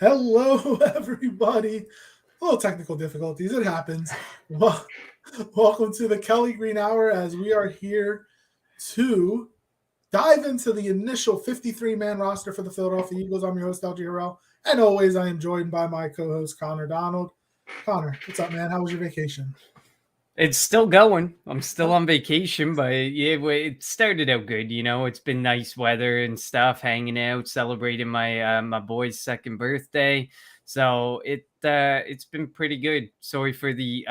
Hello, everybody. A little technical difficulties. It happens. Well, welcome to the Kelly Green Hour as we are here to dive into the initial 53-man roster for the Philadelphia Eagles. I'm your host, LG Harrell. And always, I am joined by my co-host, Connor Donald. Connor, what's up, man? How was your vacation? It's still going. I'm still on vacation, but yeah, it started out good. It's been nice weather and stuff, hanging out, celebrating my boy's second birthday. So it's been pretty good. Sorry for the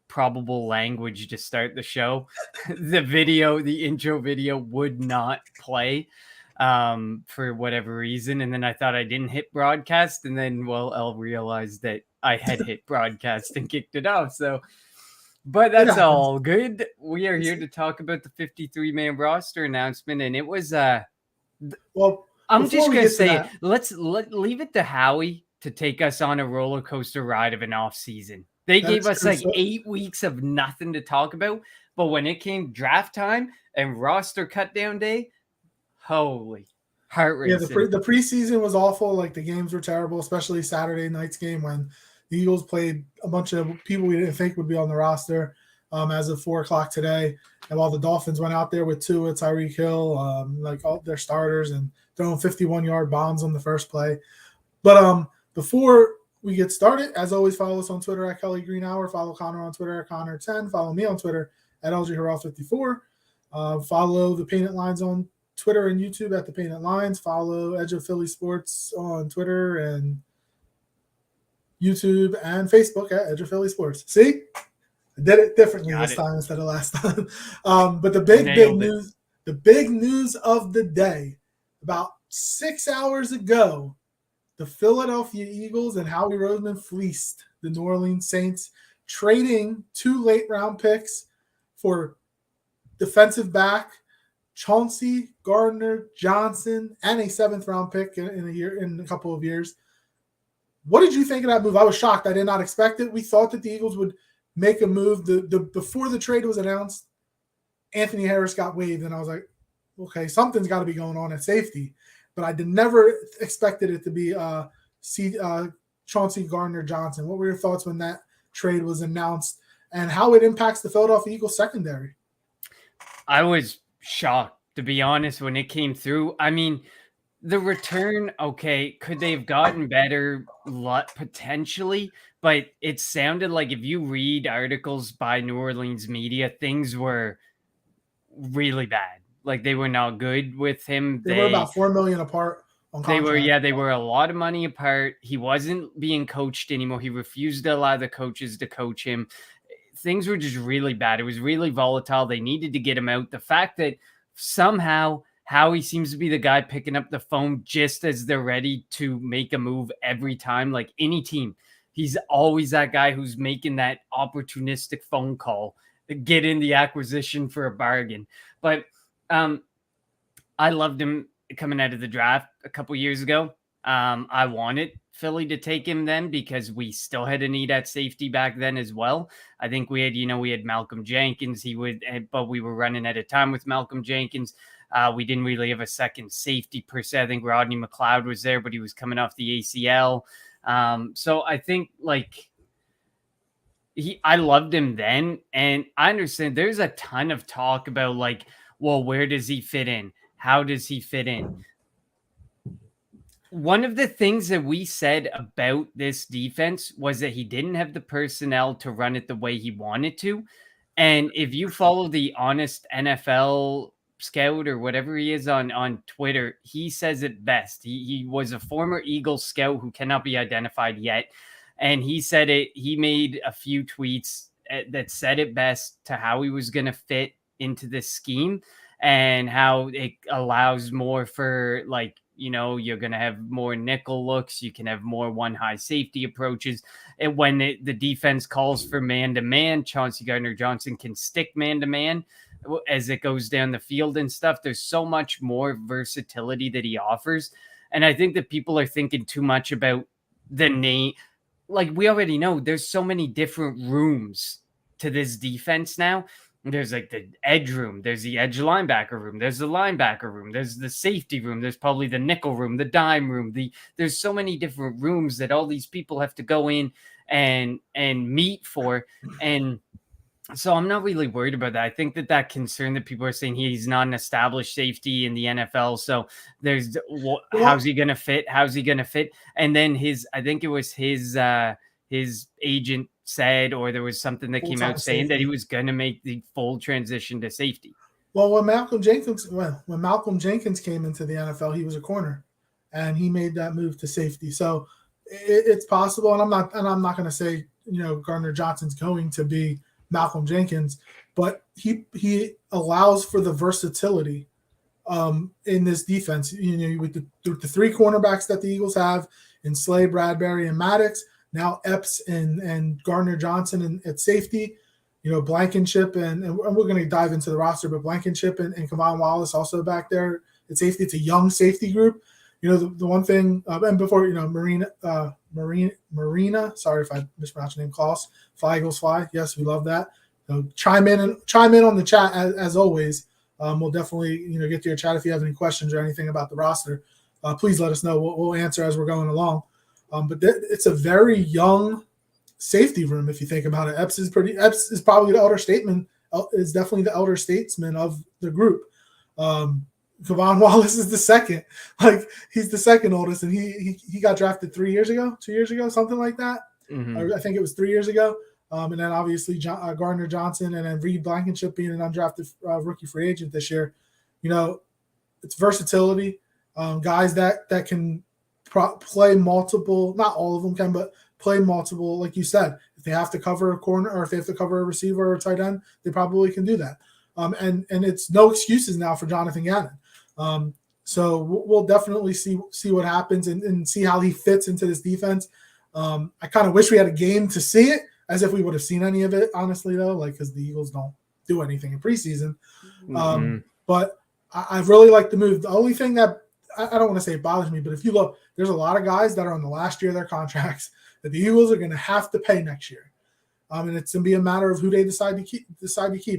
probable language to start the show. The intro video would not play for whatever reason, and then I thought I didn't hit broadcast, and then I'll realize that I had hit broadcast and kicked it off. But It that's happens. all good. We are here to talk about the 53-man roster announcement, and it was Well, I'm before just we gonna get to say it. that, Leave it to Howie to take us on a roller coaster ride of an off season. They gave that's us true. like So, 8 weeks of nothing to talk about, but when it came draft time and roster cut down day, holy heart yeah, racing. the preseason was awful. Like the games were terrible, especially Saturday night's game when the Eagles played a bunch of people we didn't think would be on the roster as of 4 o'clock today. And while the Dolphins went out there with Tua, Tyreek Hill, like all their starters, and throwing 51-yard bombs on the first play. But before we get started, as always, follow us on Twitter at Kelly Green Hour. Follow Connor on Twitter at Connor10. Follow me on Twitter at LGHerald54. Follow the Painted Lines on Twitter and YouTube at the Painted Lines. Follow Edge of Philly Sports on Twitter and YouTube and Facebook at Edge of Philly Sports. See, I did it differently Got this it. time instead of last time. But the Nailed it. big news of the day, about 6 hours ago, the Philadelphia Eagles and Howie Roseman fleeced the New Orleans Saints, trading 2 late round picks for defensive back Chauncey Gardner-Johnson and a 7th round pick in a couple of years. What did you think of that move? I was shocked. I did not expect it. We thought that the Eagles would make a move. Before the trade was announced, Anthony Harris got waived, and I was like, okay, something's got to be going on at safety. But I never expected it to be Chauncey Gardner-Johnson. What were your thoughts when that trade was announced and how it impacts the Philadelphia Eagles secondary? I was shocked, to be honest, when it came through. I mean, the return, okay, could they have gotten better? Potentially, but it sounded like if you read articles by New Orleans media, things were really bad. Like they were not good with him. They were about $4 million apart on They were, contract. yeah, they were a lot of money apart. He wasn't being coached anymore. He refused to allow the coaches to coach him. Things were just really bad. It was really volatile. They needed to get him out. The fact that somehow Howie seems to be the guy picking up the phone just as they're ready to make a move every time, like any team. He's always that guy who's making that opportunistic phone call to get in the acquisition for a bargain. But I loved him coming out of the draft a couple years ago. I wanted Philly to take him then because we still had a need at safety back then as well. I think we had Malcolm Jenkins. But we were running out of time with Malcolm Jenkins. We didn't really have a second safety per se. I think Rodney McLeod was there, but he was coming off the ACL. So I think I loved him then, and I understand there's a ton of talk about well, where does he fit in? How does he fit in? One of the things that we said about this defense was that he didn't have the personnel to run it the way he wanted to. And if you follow the Honest NFL Scout or whatever he is on Twitter, he says it best. He was a former Eagle scout who cannot be identified yet. And he said it, he made a few tweets that said it best to how he was going to fit into this scheme and how it allows more for you're going to have more nickel looks. You can have more one high safety approaches. And when the defense calls for man-to-man, Chauncey Gardner-Johnson can stick man-to-man as it goes down the field and stuff. There's so much more versatility that he offers. And I think that people are thinking too much about the name. Like we already know, there's so many different rooms to this defense now. There's like the edge room. There's the edge linebacker room. There's the linebacker room. There's the safety room. There's probably the nickel room, the dime room. There's so many different rooms that all these people have to go in and meet for. And so I'm not really worried about that. I think that concern that people are saying he's not an established safety in the NFL. So there's how's he going to fit? How's he going to fit? And then I think it was his agent said, or there was something that came out saying that he was going to make the full transition to safety. Well, when Malcolm Jenkins came into the NFL, he was a corner, and he made that move to safety. So it's possible, and I'm not going to say Gardner-Johnson's going to be Malcolm Jenkins, but he allows for the versatility in this defense. With the three cornerbacks that the Eagles have in Slay, Bradbury, and Maddox. Now Epps and Gardner-Johnson at safety, Blankenship, and we're going to dive into the roster, but Blankenship and Kevon Wallace also back there at safety. It's a young safety group. The one thing, and before, Marina, sorry if I mispronounced your name, Klaus, Fly Eagles Fly. Yes, we love that. So chime in on the chat as always. We'll definitely, get to your chat if you have any questions or anything about the roster. Please let us know. We'll answer as we're going along. But it's a very young safety room if you think about it. Epps is probably the elder statesman. Is definitely the elder statesman of the group. Kevon Wallace is the second. Like, he's the second oldest, and he got drafted 2 years ago, something like that. Mm-hmm. I think it was 3 years ago. And then obviously Gardner-Johnson, and then Reed Blankenship being an undrafted rookie free agent this year. It's versatility. Guys that can play multiple, not all of them can, but play multiple, like you said. If they have to cover a corner, or if they have to cover a receiver or a tight end, they probably can do that. And it's no excuses now for Jonathan Gannon. So we'll definitely see what happens and see how he fits into this defense. I kind of wish we had a game to see it, as if we would have seen any of it, honestly, though, because the Eagles don't do anything in preseason. Mm-hmm. But I really like the move. The only thing that I don't want to say it bothers me, but if you look, there's a lot of guys that are on the last year of their contracts that the Eagles are going to have to pay next year. And it's going to be a matter of who they decide to keep.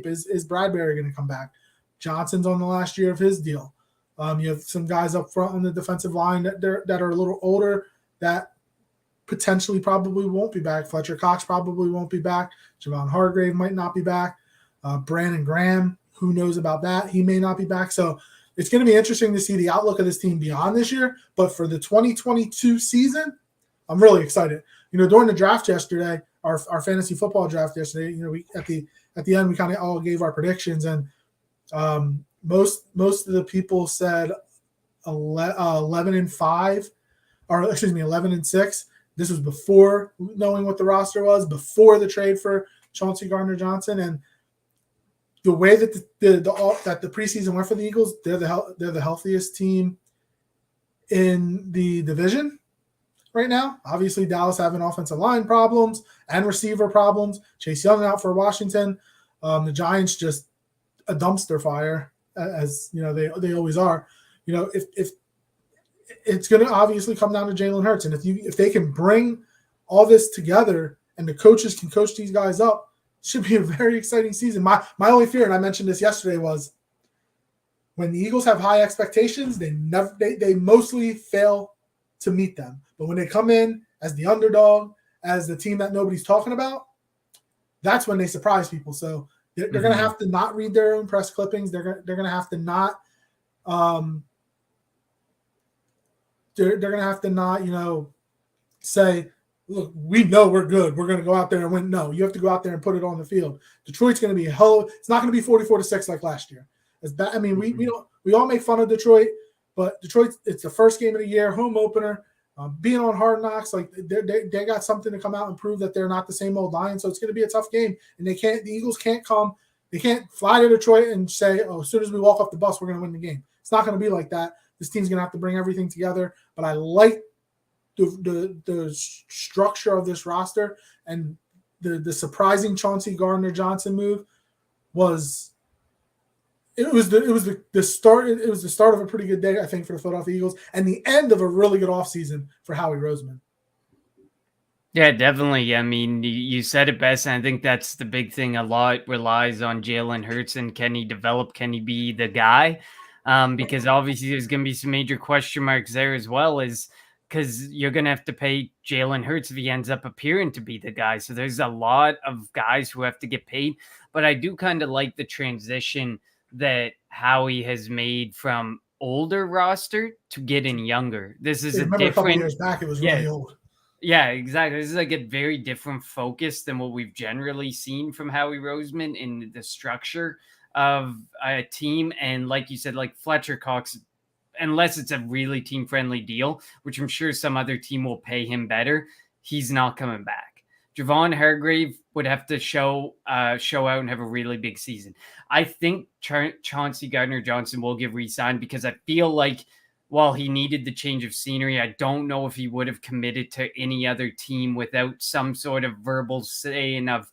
Is Bradbury going to come back? Johnson's on the last year of his deal. You have some guys up front on the defensive line that are a little older that potentially probably won't be back. Fletcher Cox probably won't be back. Javon Hargrave might not be back. Brandon Graham, who knows about that? He may not be back. So it's going to be interesting to see the outlook of this team beyond this year. But for the 2022 season, I'm really excited. During the draft yesterday, our fantasy football draft yesterday, we at the end we kind of all gave our predictions, and most of the people said 11-5, or excuse me, 11-6. This was before knowing what the roster was, before the trade for Chauncey Gardner-Johnson, and the way that the preseason went for the Eagles, they're the healthiest team in the division right now. Obviously, Dallas having offensive line problems and receiver problems. Chase Young out for Washington. The Giants just a dumpster fire, as they always are. If it's going to obviously come down to Jalen Hurts, and if they can bring all this together and the coaches can coach these guys up, it should be a very exciting season. My only fear, and I mentioned this yesterday, was when the Eagles have high expectations, they mostly fail to meet them. But when they come in as the underdog, as the team that nobody's talking about, that's when they surprise people. So they're mm-hmm. going to have to not read their own press clippings. They're going to have to not they're going to have to not say, look, we know we're good, we're going to go out there and win. No, you have to go out there and put it on the field. Detroit's going to be it's not going to be 44-6 like last year. As bad. I mean, we all make fun of Detroit, but Detroit, it's the first game of the year, home opener, being on Hard Knocks, like they got something to come out and prove that they're not the same old Lions. So it's going to be a tough game, and the Eagles can't they can't fly to Detroit and say, oh, as soon as we walk off the bus, we're going to win the game. It's not going to be like that. This team's going to have to bring everything together. But I like the structure of this roster, and the surprising Chauncey Gardner-Johnson move was the start. It was the start of a pretty good day, I think, for the Philadelphia Eagles, and the end of a really good offseason for Howie Roseman. Yeah, definitely. I mean, you said it best, and I think that's the big thing. A lot relies on Jalen Hurts, and can he develop? Can he be the guy? Because obviously there's going to be some major question marks there as well, is because you're going to have to pay Jalen Hurts if he ends up appearing to be the guy. So there's a lot of guys who have to get paid. But I do kind of like the transition that Howie has made from older roster to getting younger. This is I a remember a couple different, years back, it was yeah, really old. yeah, exactly. This is like a very different focus than what we've generally seen from Howie Roseman in the structure of a team. And like you said, like Fletcher Cox, unless it's a really team friendly deal, which I'm sure some other team will pay him better, he's not coming back. Javon Hargrave would have to show out and have a really big season. I think Chauncey Gardner-Johnson will get re-signed because I feel like while he needed the change of scenery, I don't know if he would have committed to any other team without some sort of verbal saying of,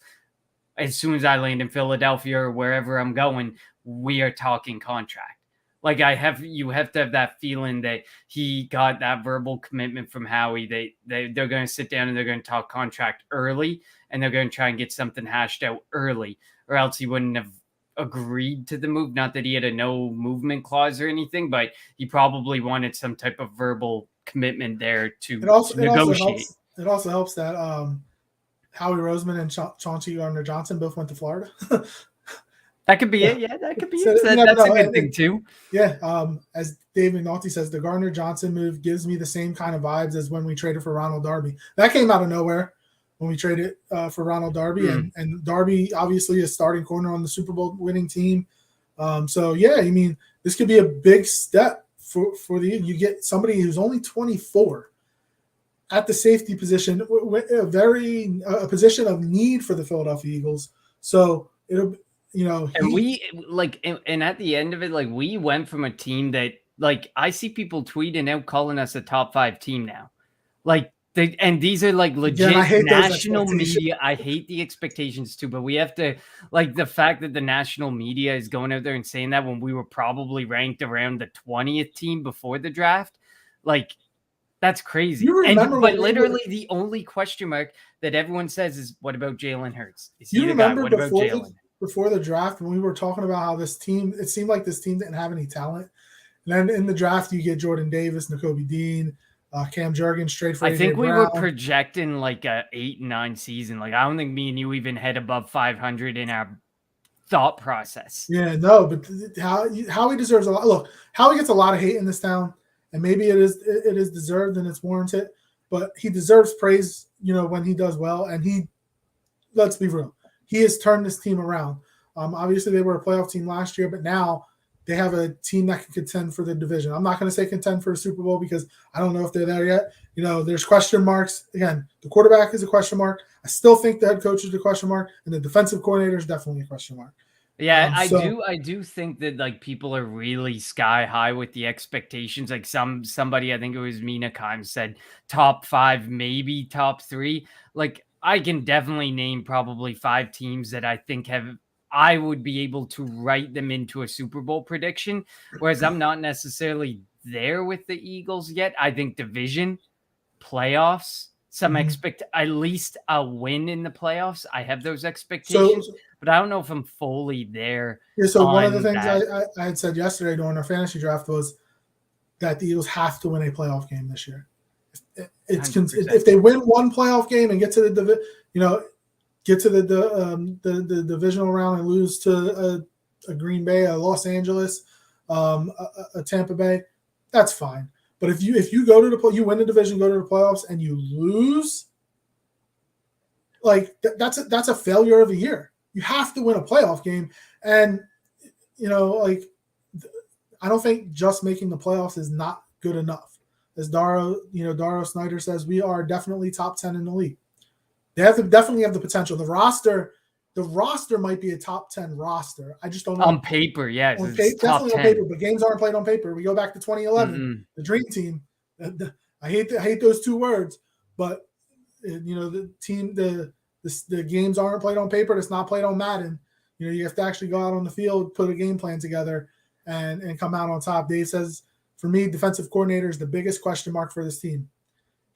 as soon as I land in Philadelphia or wherever I'm going, we are talking contract. Like you have to have that feeling that he got that verbal commitment from Howie. They're going to sit down and they're going to talk contract early, and they're going to try and get something hashed out early, or else he wouldn't have agreed to the move. Not that he had a no movement clause or anything, but he probably wanted some type of verbal commitment there to negotiate. It also helps that Howie Roseman and Chauncey Gardner-Johnson both went to Florida. That could be it. Yeah, that could be So it. That's a good thing too. Yeah, as Dave McNulty says, the Gardner-Johnson move gives me the same kind of vibes as when we traded for Ronald Darby. That came out of nowhere when we traded for Ronald Darby, and Darby obviously is starting corner on the Super Bowl winning team. So yeah, I mean, this could be a big step for you get somebody who's only 24 at the safety position, a position of need for the Philadelphia Eagles. So it'll. And we like, and at the end of it, like we went from a team that, like, I see people tweeting out calling us a top 5 team now. Like, and these are like legit national media. I hate the expectations too, but we have to, like, the fact that the national media is going out there and saying that when we were probably ranked around the 20th team before the draft, like, that's crazy. But literally the only question mark that everyone says is, what about Jalen Hurts? Is he the guy? What about Jalen? Before the draft, when we were talking about how this team, it seemed like this team didn't have any talent. And then in the draft, you get Jordan Davis, Nakobe Dean, Cam Jurgens, straight for I think we were projecting like a 8-9 season. Like, I don't think me and you even had above 500 in our thought process. Yeah, no, but Howie deserves a lot. Look, Howie gets a lot of hate in this town, and maybe it is deserved and it's warranted, but he deserves praise, when he does well. And let's be real, he has turned this team around. Obviously, they were a playoff team last year, but now they have a team that can contend for the division. I'm not going to say contend for a Super Bowl because I don't know if they're there yet. There's question marks. Again, the quarterback is a question mark. I still think the head coach is a question mark, and the defensive coordinator is definitely a question mark. Yeah, I do think that, like, people are really sky high with the expectations. Like, somebody, I think it was Mina Kimes, said top 5, maybe top 3. Like, I can definitely name probably 5 teams that I think I would be able to write them into a Super Bowl prediction, whereas I'm not necessarily there with the Eagles yet. I think division, playoffs, at least a win in the playoffs. I have those expectations, but I don't know if I'm fully there. Yeah, so one of the things I had said yesterday during our fantasy draft was that the Eagles have to win a playoff game this year. If they win one playoff game and get to the divisional round and lose to a Green Bay, a Los Angeles, a Tampa Bay, that's fine. But if you go to you win the division, go to the playoffs, and you lose, like that's a failure of a year. You have to win a playoff game, and like I don't think just making the playoffs is not good enough. As Daro Snyder says, we are definitely top 10 in the league. They definitely have the potential. The roster might be a top 10 roster. I just don't know. On paper, yes. Definitely on paper, but games aren't played on paper. We go back to 2011, the Dream Team. I hate those 2 words, but the team, the games aren't played on paper. It's not played on Madden. You have to actually go out on the field, put a game plan together, and come out on top. Dave says, for me, defensive coordinator is the biggest question mark for this team.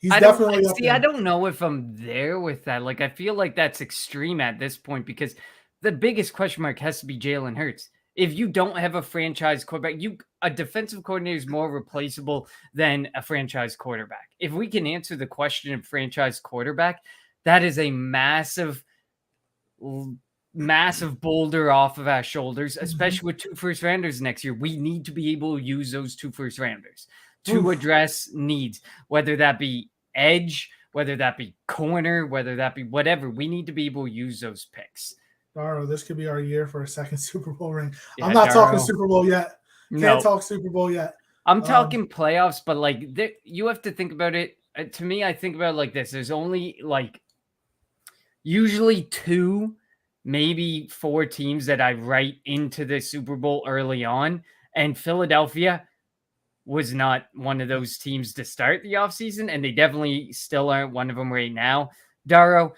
He's definitely up see. there. I don't know if I'm there with that. Like, I feel like that's extreme at this point because the biggest question mark has to be Jalen Hurts. If you don't have a franchise quarterback, a defensive coordinator is more replaceable than a franchise quarterback. If we can answer the question of franchise quarterback, that is a massive boulder off of our shoulders, especially with 2 first rounders next year. We need to be able to use those 2 first rounders to address needs, whether that be edge, whether that be corner, whether that be whatever. We need to be able to use those picks. Daro, this could be our year for a second Super Bowl ring. Yeah, I'm not Daro. talking Super Bowl yet. Can't No. talk Super Bowl yet. I'm talking playoffs, but like you have to think about it. To me, I think about it like this. There's only like usually 2, maybe 4 teams that I write into the Super Bowl early on, and Philadelphia was not one of those teams to start the offseason, and they definitely still aren't one of them right now. Daro,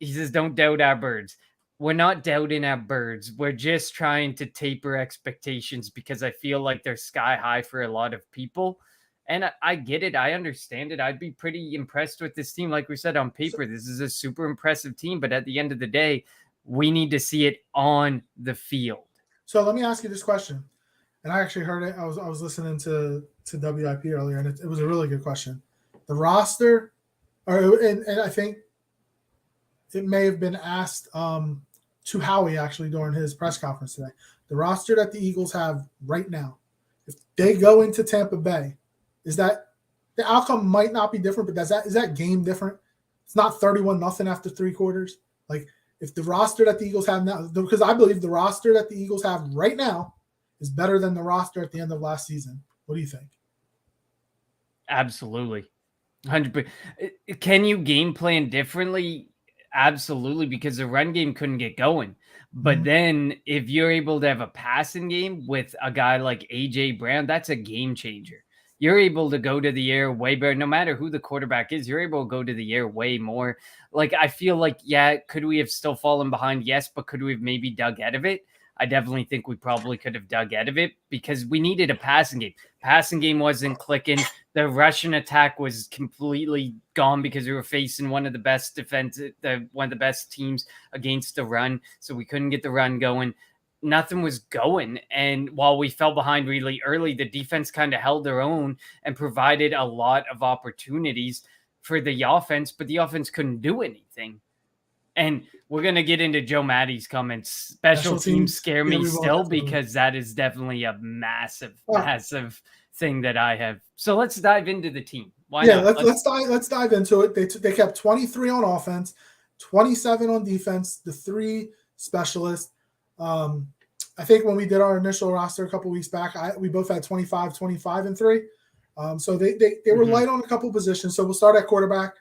he says, don't doubt our birds. We're not doubting our birds. We're just trying to taper expectations because I feel like they're sky high for a lot of people. And I get it. I understand it. I'd be pretty impressed with this team. Like we said, on paper, this is a super impressive team. But at the end of the day, we need to see it on the field. So let me ask you this question. And I actually heard it. I was listening to WIP earlier, and it was a really good question. The roster, and I think it may have been asked to Howie actually during his press conference today. The roster that the Eagles have right now, if they go into Tampa Bay, is that the outcome might not be different, but is that game different? It's not 31-0 after 3 quarters. Like if the roster that the Eagles have now, because I believe the roster that the Eagles have right now is better than the roster at the end of last season. What do you think? Absolutely. 100%. Can you game plan differently? Absolutely, because the run game couldn't get going. But then if you're able to have a passing game with a guy like A.J. Brown, that's a game changer. You're able to go to the air way better. No matter who the quarterback is, you're able to go to the air way more. Like, I feel like, yeah, could we have still fallen behind? Yes, but could we have maybe dug out of it? I definitely think we probably could have dug out of it because we needed a passing game. Passing game wasn't clicking. The Russian attack was completely gone because we were facing one of the best one of the best teams against the run. So we couldn't get the run going. Nothing was going. And while we fell behind really early, the defense kind of held their own and provided a lot of opportunities for the offense, but the offense couldn't do anything. And we're going to get into Joe Maddie's comments. Special teams scare me still because that is definitely a massive thing that I have. So let's dive into the team. Why not? Let's dive into it. They kept 23 on offense, 27 on defense, the 3 specialists. I think when we did our initial roster a couple weeks back, we both had 25, and 3. So they were light on a couple positions. So we'll start at quarterback.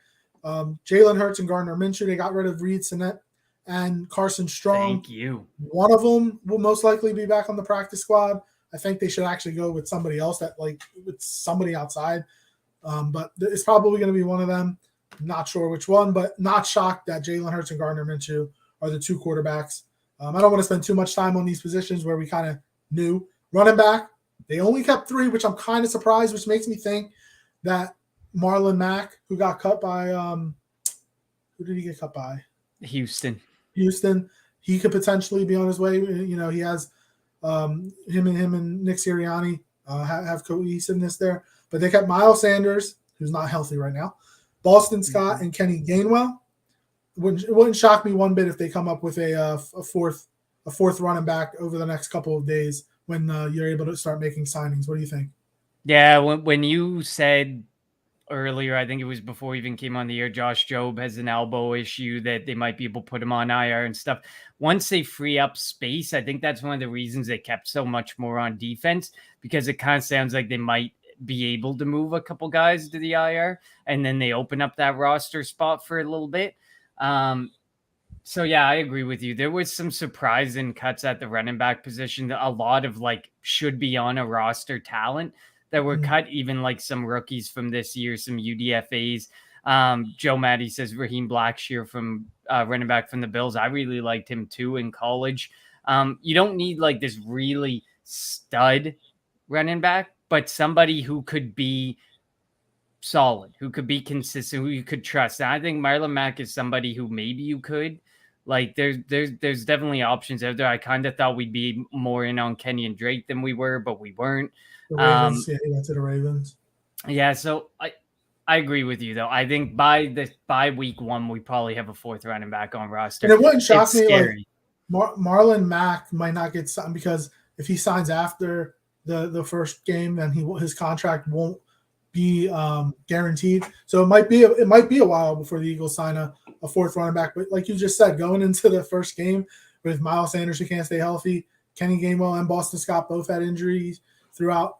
Jalen Hurts and Gardner Minshew. They got rid of Reed Sinnett and Carson Strong. Thank you. One of them will most likely be back on the practice squad. I think they should actually go with somebody else with somebody outside. But it's probably going to be one of them. Not sure which one, but not shocked that Jalen Hurts and Gardner Minshew are the 2 quarterbacks. I don't want to spend too much time on these positions where we kind of knew. Running back, they only kept 3, which I'm kind of surprised, which makes me think that Marlon Mack, who got cut by who did he get cut by? Houston. He could potentially be on his way. You know, he has him and Nick Sirianni have cohesiveness there. But they kept Miles Sanders, who's not healthy right now, Boston Scott, and Kenny Gainwell. It wouldn't shock me one bit if they come up with a fourth running back over the next couple of days when you're able to start making signings. What do you think? Yeah, when you said earlier, I think it was before we even came on the air, Josh Jobe has an elbow issue that they might be able to put him on IR and stuff. Once they free up space, I think that's one of the reasons they kept so much more on defense, because it kind of sounds like they might be able to move a couple guys to the IR and then they open up that roster spot for a little bit. So yeah, I agree with you. There was some surprising cuts at the running back position. A lot of should be on a roster talent that were cut, even some rookies from this year, some UDFAs. Joe Maddie says Raheem Blackshear from running back from the Bills. I really liked him too in college. You don't need this really stud running back, but somebody who could be solid, who could be consistent, who you could trust. And I think Marlon Mack is somebody who maybe you could. Like there's definitely options out there. I kind of thought we'd be more in on Kenny and Drake than we were, but we weren't. The Ravens, he went to the Ravens. Yeah, so I agree with you though. I think by week 1 we probably have a 4th running back on roster. And it wouldn't shock me scary. Like Marlon Mack might not get something because if he signs after the first game, then his contract won't be guaranteed. So it might be a while before the Eagles sign a 4th running back. But like you just said, going into the first game with Miles Sanders who can't stay healthy, Kenny Gainwell and Boston Scott both had injuries throughout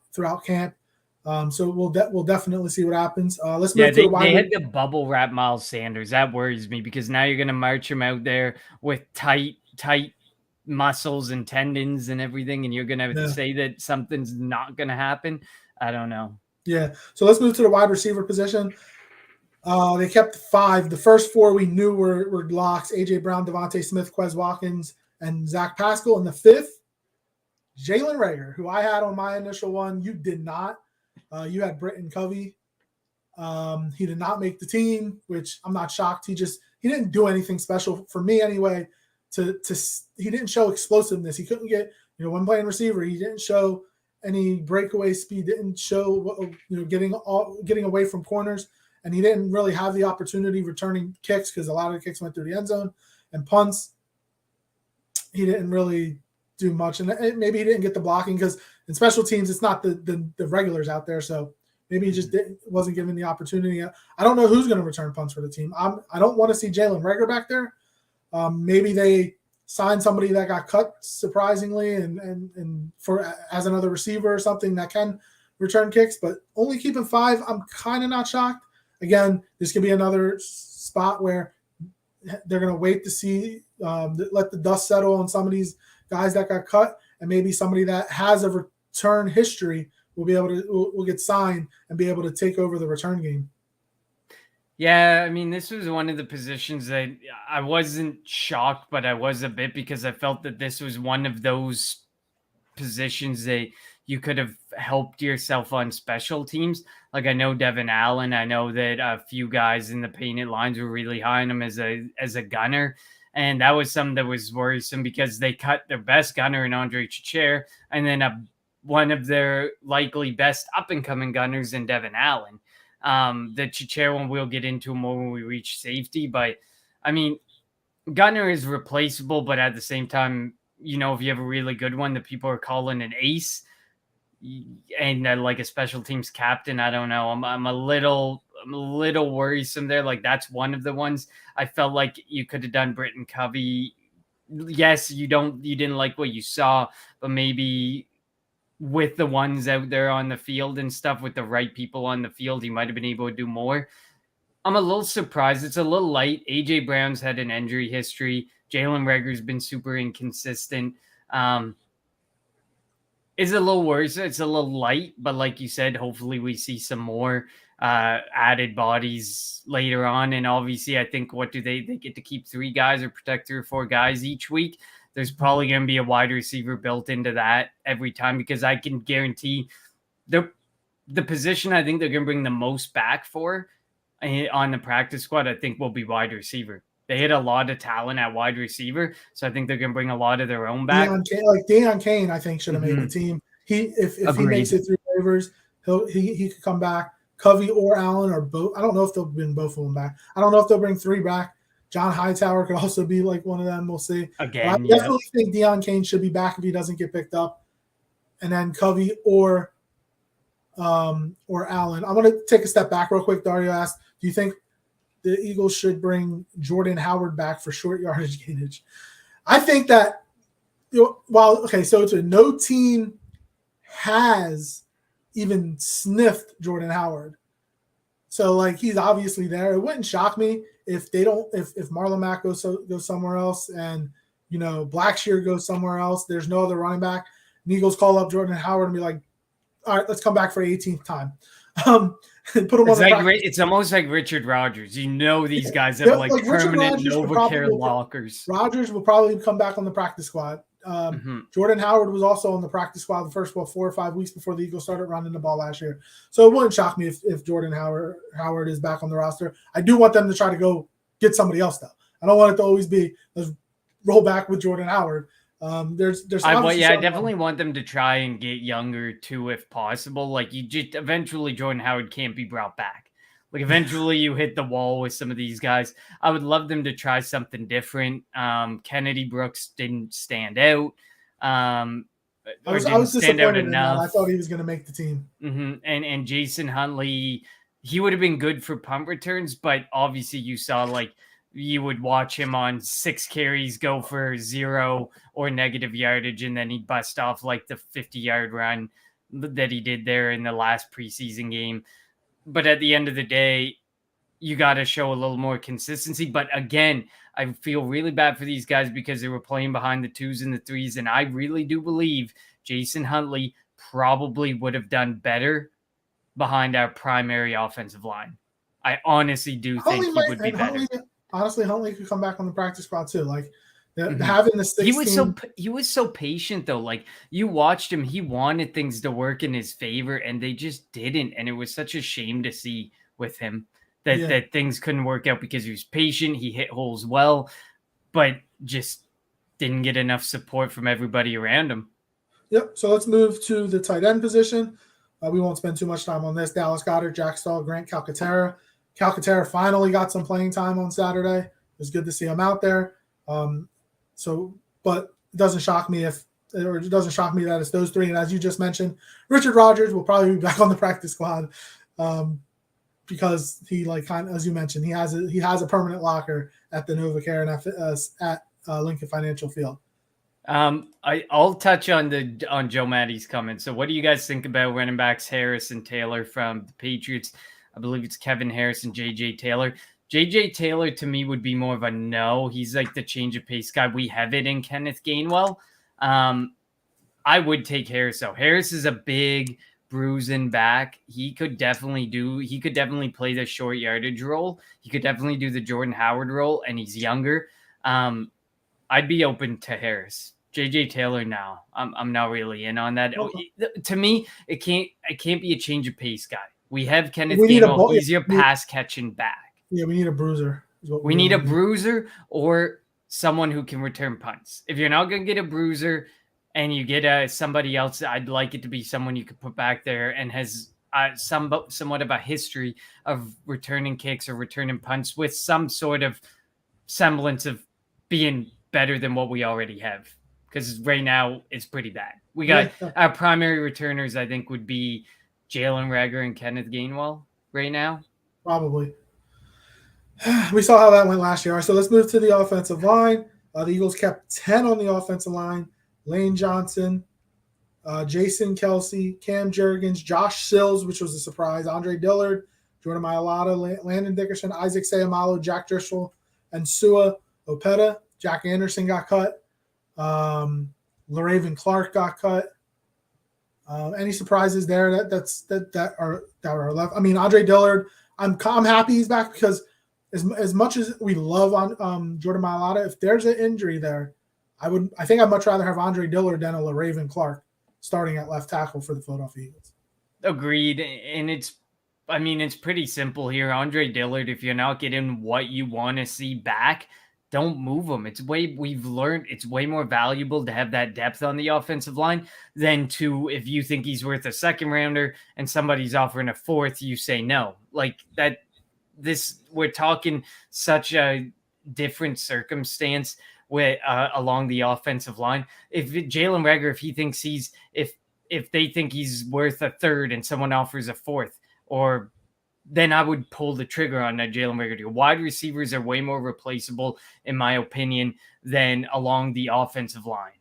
camp. So we'll definitely see what happens. Let's move to the wide. They had to bubble wrap Miles Sanders. That worries me because now you're going to march him out there with tight muscles and tendons and everything, and you're going to say that something's not going to happen. I don't know. Yeah. So let's move to the wide receiver position. They kept 5. The first 4 we knew were locks: A.J. Brown, Devontae Smith, Quez Watkins, and Zach Pascal. And the 5th, Jalen Reagor, who I had on my initial one. You did not. You had Britton Covey. He did not make the team, which I'm not shocked. He didn't do anything special for me anyway. He didn't show explosiveness. He couldn't get, when playing receiver, he didn't show any breakaway speed, didn't show, getting away from corners, and he didn't really have the opportunity returning kicks because a lot of the kicks went through the end zone and punts. He didn't really do much, and maybe he didn't get the blocking because in special teams it's not the regulars out there, so maybe he just wasn't given the opportunity. I don't know who's going to return punts for the team. I don't want to see Jalen Reagor back there. Maybe they sign somebody that got cut surprisingly and for as another receiver or something that can return kicks, but only keeping 5, I'm kind of not shocked. Again, this could be another spot where they're going to wait to see, let the dust settle on some of these guys that got cut, and maybe somebody that has a return history will get signed and be able to take over the return game. Yeah, I mean, this was one of the positions that I wasn't shocked, but I was a bit because I felt that this was one of those positions that you could have helped yourself on special teams. Like I know Devin Allen, I know that a few guys in the painted lines were really high on him as a gunner. And that was something that was worrisome because they cut their best gunner in Andre Chichare and then one of their likely best up-and-coming gunners in Devin Allen. The Chichare one we'll get into more when we reach safety. But, I mean, gunner is replaceable, but at the same time, if you have a really good one that people are calling an ace and like a special teams captain, I don't know. I'm a little worrisome there. Like that's one of the ones I felt like you could have done Britton Covey. Yes, you didn't like what you saw, but maybe with the ones out there on the field and stuff with the right people on the field, he might have been able to do more. I'm a little surprised. It's a little light. AJ Brown's had an injury history. Jalen Reagor's been super inconsistent. It's a little worse. It's a little light, but like you said, hopefully we see some more added bodies later on. And obviously, I think they get to keep 3 guys or protect 3 or 4 guys each week. There's probably going to be a wide receiver built into that every time because I can guarantee the position I think they're going to bring the most back for on the practice squad, I think will be wide receiver. They hit a lot of talent at wide receiver, so I think they're going to bring a lot of their own back. Deion Kane, I think, should have made the team. If he makes it through waivers, he could come back. Covey or Allen or both. I don't know if they'll bring both of them back. I don't know if they'll bring 3 back. John Hightower could also be like one of them. We'll see. Again, I definitely think Deion Kane should be back if he doesn't get picked up. And then Covey or Allen. I'm going to take a step back real quick. Dario asked, do you think the Eagles should bring Jordan Howard back for short yardage gainage? I think that, so it's no team has even sniffed Jordan Howard. So like he's obviously there. It wouldn't shock me if Marlon Mack goes somewhere else and Blackshear goes somewhere else. There's no other running back. And Eagles call up Jordan Howard and be like, all right, let's come back for the 18th time. Put him it's almost like Richard Rodgers. These guys have like permanent NovaCare lockers. Rodgers will probably come back on the practice squad. Jordan Howard was also on the practice squad the first 4 or 5 weeks before the Eagles started running the ball last year. So it wouldn't shock me if Jordan Howard is back on the roster. I do want them to try to go get somebody else, though. I don't want it to always be let's roll back with Jordan Howard. There's I definitely want them to try and get younger too, if possible. Like you just eventually Jordan Howard can't be brought back. Like eventually you hit the wall with some of these guys. I would love them to try something different. Kennedy Brooks didn't stand out. I was disappointed in that. I thought he was going to make the team. And Jason Huntley, he would have been good for punt returns, but obviously you saw like you would watch him on 6 carries go for 0 or negative yardage, and then he'd bust off like the 50-yard run that he did there in the last preseason game. But at the end of the day, you got to show a little more consistency. But again, I feel really bad for these guys because they were playing behind the 2s and the 3s, and I really do believe Jason Huntley probably would have done better behind our primary offensive line. I honestly do think he would be better. Huntley could come back on the practice squad too. Like having the 16. He was so patient though. Like you watched him, he wanted things to work in his favor, and they just didn't. And it was such a shame to see with him that things couldn't work out because he was patient. He hit holes well, but just didn't get enough support from everybody around him. Yep. So let's move to the tight end position. We won't spend too much time on this. Dallas Goedert, Jack Stahl, Grant Calcaterra. Calcaterra finally got some playing time on Saturday. It was good to see him out there. But it doesn't shock me that it's those 3. And as you just mentioned, Richard Rodgers will probably be back on the practice squad because he, as you mentioned, he has a permanent locker at the NovaCare and at Lincoln Financial Field. I'll touch on Joe Matty's comment. So what do you guys think about running backs Harris and Taylor from the Patriots? I believe it's Kevin Harris and J.J. Taylor. J.J. Taylor, to me, would be more of a no. He's like the change of pace guy. We have it in Kenneth Gainwell. I would take Harris, though. Harris is a big, bruising back. He could definitely play the short yardage role. He could definitely do the Jordan Howard role, and he's younger. I'd be open to Harris. J.J. Taylor, no. I'm not really in on that. Okay. To me, it can't be a change of pace guy. We have Kenneth Gainwell. He's your pass catching back. Yeah, we need a bruiser. We need a bruiser or someone who can return punts. If you're not going to get a bruiser and you get somebody else, I'd like it to be someone you could put back there and has somewhat of a history of returning kicks or returning punts with some sort of semblance of being better than what we already have. Because right now it's pretty bad. We got our primary returners, I think, would be Jalen Reagor and Kenneth Gainwell right now. Probably. We saw how that went last year. All right, so let's move to the offensive line. The Eagles kept 10 on the offensive line. Lane Johnson, Jason Kelsey, Cam Jurgens, Josh Sills, which was a surprise, Andre Dillard, Jordan Mailata, Landon Dickerson, Isaac Seumalo, Jack Driscoll, and Sua Opeta. Jack Anderson got cut. LaRaven Clark got cut. Any surprises there that are left? I mean, Andre Dillard, I'm happy he's back because as much as we love on Jordan Mailata, if there's an injury there, I think I'd much rather have Andre Dillard than a LaRaven Clark starting at left tackle for the Philadelphia Eagles. Agreed. And it's pretty simple here. Andre Dillard, if you're not getting what you want to see back, don't move him. We've learned it's way more valuable to have that depth on the offensive line than to, if you think he's worth a second rounder and somebody's offering a fourth, you say no. Like that, we're talking such a different circumstance with along the offensive line. If Jalen Reagor, if he thinks if they think he's worth a third and someone offers a fourth, or then I would pull the trigger on that Jalen Reagor. Wide receivers are way more replaceable, in my opinion, than along the offensive line.